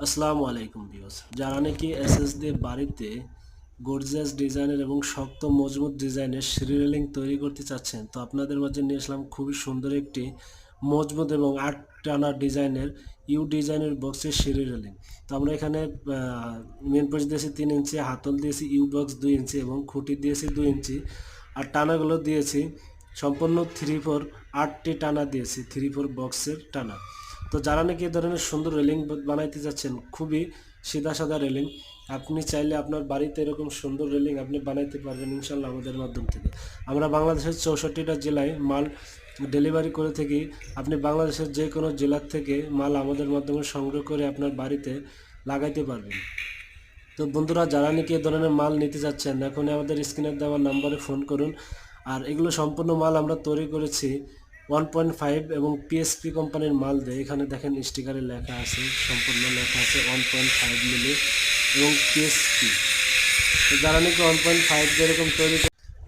আসসালামু আলাইকুম ভিউয়ার্স, যারা নাকি এসএস দিয়ে বাড়িতে গর্জিয়াস ডিজাইনের এবং শক্ত মজবুত ডিজাইনের সিঁড়ি রেলিং তৈরি করতে চাচ্ছেন, তো আপনাদের মাঝে নিয়ে আসলাম খুবই সুন্দর একটি মজবুত এবং আট টানা ডিজাইনের ইউ ডিজাইনের বক্সের সিঁড়ি রেলিং। তো আমরা এখানে মেন পোস্ট দিয়েছি 3 ইঞ্চি, হাতল দিয়েছি ইউ বক্স 2 ইঞ্চি এবং খুঁটি দিয়েছি 2 ইঞ্চি, আর টানাগুলো দিয়েছি সম্পূর্ণ 3/4 8টি টানা দিয়েছি, 3/4 বক্সের টানা। তো যারা নাকি এ ধরনের সুন্দর রেলিং বানাইতে যাচ্ছেন, খুবই সিধা সাদা রেলিং, আপনি চাইলে আপনার বাড়িতে এরকম সুন্দর রেলিং আপনি বানাইতে পারবেন ইনশাল্লাহ আমাদের মাধ্যম থেকে। আমরা বাংলাদেশের 64টা জেলায় মাল ডেলিভারি করে থাকি। আপনি বাংলাদেশের যে কোনো জেলার থেকে মাল আমাদের মাধ্যমে সংগ্রহ করে আপনার বাড়িতে লাগাইতে পারবেন। তো বন্ধুরা, যারা নাকি এ ধরনের মাল নিতে যাচ্ছেন, এখনই আমাদের স্ক্রিনে দেওয়া নাম্বারে ফোন করুন। আর এগুলো সম্পূর্ণ মাল আমরা তৈরি করেছি 1.5 এবং পিএসপি কোম্পানির মাল দেয়। এখানে দেখেন স্টিকারে লেখা আছে, সম্পূর্ণ লেখা আছে 1.5 মিলি এবং পিএসপি। তো যারা নাকি 1.5 যেরকম তৈরি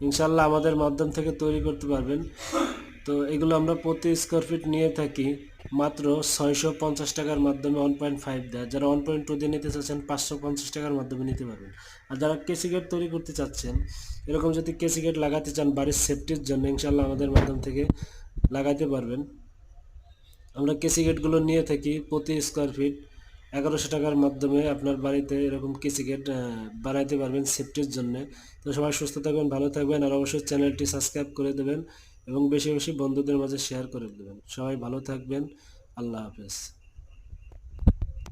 ইনশাল্লাহ আমাদের মাধ্যম থেকে তৈরি করতে পারবেন। তো এগুলো আমরা প্রতি স্কোয়ার ফিট নিয়ে থাকি মাত্র 650 টাকার মাধ্যমে 1.5 দেয়। যারা 1.2 দিয়ে নিতে চাচ্ছেন 550 টাকার মাধ্যমে নিতে পারবেন। আর যারা কেসি গেট তৈরি করতে চাচ্ছেন, এরকম যদি কেসি গেট লাগাতে চান বাড়ির সেফটির জন্য, ইনশাল্লাহ আমাদের মাধ্যম থেকে লাগাইতে পারবেন। আমরা কেসি গেটগুলো নিয়ে থাকি প্রতি স্কোয়ার ফিট 1100 টাকার মাধ্যমে আপনার বাড়িতে এরকম কেসি গেট বানাইতে পারবেন সেফটির জন্য। তো সবাই সুস্থ থাকবেন, ভালো থাকবেন, আর অবশ্যই চ্যানেলটি সাবস্ক্রাইব করে দেবেন এবং বেশি বেশি বন্ধুদের মাঝে শেয়ার করে দেবেন। সবাই ভালো থাকবেন। আল্লাহ হাফেজ।